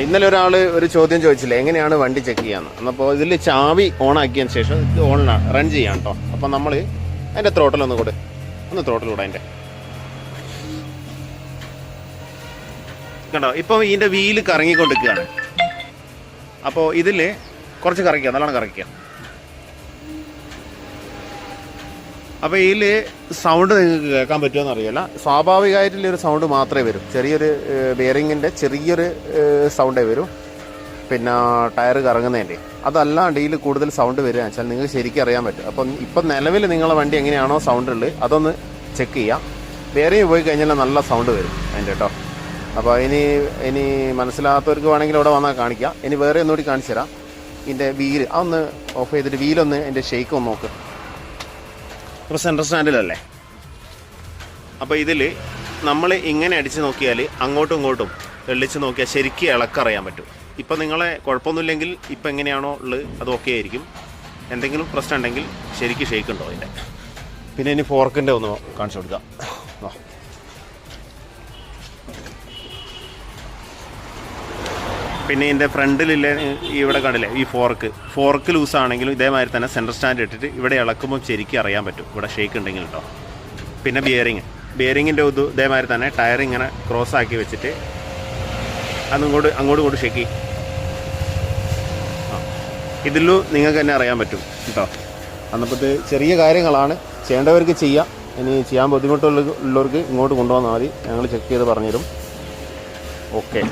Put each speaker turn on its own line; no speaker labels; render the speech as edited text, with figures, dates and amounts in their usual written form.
ഇന്നലെ ഒരാൾ ഒരു ചോദ്യം ചോദിച്ചില്ലേ എങ്ങനെയാണ് വണ്ടി ചെക്ക് ചെയ്യാന്ന്. അപ്പോൾ ഇതിൽ ചാവി ഓൺ ആക്കിയതിന് ശേഷം ഇത് റൺ ചെയ്യാം കേട്ടോ. അപ്പം നമ്മൾ അതിൻ്റെ ത്രോട്ടൽ ഒന്ന് ത്രോട്ടൽ കൂടെ അതിൻ്റെ കണ്ടോ. ഇപ്പോൾ ഇതിൻ്റെ വീല് കറങ്ങിക്കൊണ്ടിരിക്കുകയാണ്. അപ്പോൾ ഇതിൽ കുറച്ച് കറക്കുക, നല്ലോണം കറക്കുക. അപ്പോൾ ഇതിൽ സൗണ്ട് നിങ്ങൾക്ക് കേൾക്കാൻ പറ്റുമോ അറിയില്ല. സ്വാഭാവികമായിട്ടുള്ളൊരു സൗണ്ട് മാത്രമേ വരൂ. ചെറിയൊരു ബെയറിങ്ങിൻ്റെ ചെറിയൊരു സൗണ്ടേ വരൂ. പിന്നെ ടയർ കറങ്ങുന്നതിൻ്റെ അതല്ലാണ്ട് ഇതിൽ കൂടുതൽ സൗണ്ട് വരിക വെച്ചാൽ നിങ്ങൾക്ക് ശരിക്കും അറിയാൻ പറ്റും. അപ്പം ഇപ്പം നിലവിൽ നിങ്ങളെ വണ്ടി എങ്ങനെയാണോ സൗണ്ട് ഉള്ളത് അതൊന്ന് ചെക്ക് ചെയ്യാം. ബെയറിങ് പോയി കഴിഞ്ഞാൽ നല്ല സൗണ്ട് വരും അതിൻ്റെ കേട്ടോ. അപ്പോൾ ഇനി മനസ്സിലാകാത്തവർക്ക് വേണമെങ്കിൽ ഇവിടെ വന്നാൽ കാണിക്കാം. ഇനി വേറെ ഒന്നുകൂടി കാണിച്ചു തരാം. ഇതിൻ്റെ വീല് അതൊന്ന് ഓഫ് ചെയ്തിട്ട് വീലൊന്ന് എൻ്റെ ഷെയ്ക്ക് ഒന്ന് നോക്ക്. ഇപ്പോൾ സെൻട്രൽ സ്റ്റാൻഡിലല്ലേ. അപ്പോൾ ഇതിൽ നമ്മൾ ഇങ്ങനെ അടിച്ച് നോക്കിയാൽ അങ്ങോട്ടും ഇങ്ങോട്ടും തെളിച്ച് നോക്കിയാൽ ശരിക്കും ഇളക്കറിയാൻ പറ്റും. ഇപ്പം നിങ്ങളെ കുഴപ്പമൊന്നുമില്ലെങ്കിൽ ഇപ്പം എങ്ങനെയാണോ ഉള്ളത് അത് ഓക്കെ ആയിരിക്കും. എന്തെങ്കിലും പ്രശ്നം ഉണ്ടെങ്കിൽ ശരിക്കും ഷെയ്ക്ക് ഉണ്ടോ അതിൻ്റെ. പിന്നെ ഇനി ഫോർക്കിൻ്റെ ഒന്ന് കാണിച്ചു കൊടുക്കാം. പിന്നെ ഇതിൻ്റെ ഫ്രണ്ടിലില്ലേ ഇവിടെ കണ്ടില്ലേ ഈ ഫോർക്ക് ലൂസാണെങ്കിലും ഇതേമാതിരി തന്നെ സെൻട്രൽ സ്റ്റാൻഡ് ഇട്ടിട്ട് ഇവിടെ ഇളക്കുമ്പോൾ ശരിക്കും അറിയാൻ പറ്റും ഇവിടെ ഷേക്ക് ഉണ്ടെങ്കിൽ കേട്ടോ. പിന്നെ ബിയറിങ്ങിൻ്റെ ഇതേമാതിരി തന്നെ ടയർ ഇങ്ങനെ ക്രോസ് ആക്കി വെച്ചിട്ട് അങ്ങോട്ടും ഷേക്ക് ഇതിലും നിങ്ങൾക്ക് തന്നെ അറിയാൻ പറ്റും കേട്ടോ. അന്നപ്പത്ത് ചെറിയ കാര്യങ്ങളാണ്, ചെയ്യേണ്ടവർക്ക് ചെയ്യാം. ഇനി ചെയ്യാൻ ബുദ്ധിമുട്ടുള്ളവർക്ക് ഇങ്ങോട്ട് കൊണ്ടുവന്നാൽ മതി, ഞങ്ങൾ ചെക്ക് ചെയ്ത് പറഞ്ഞുതരും. ഓക്കെ.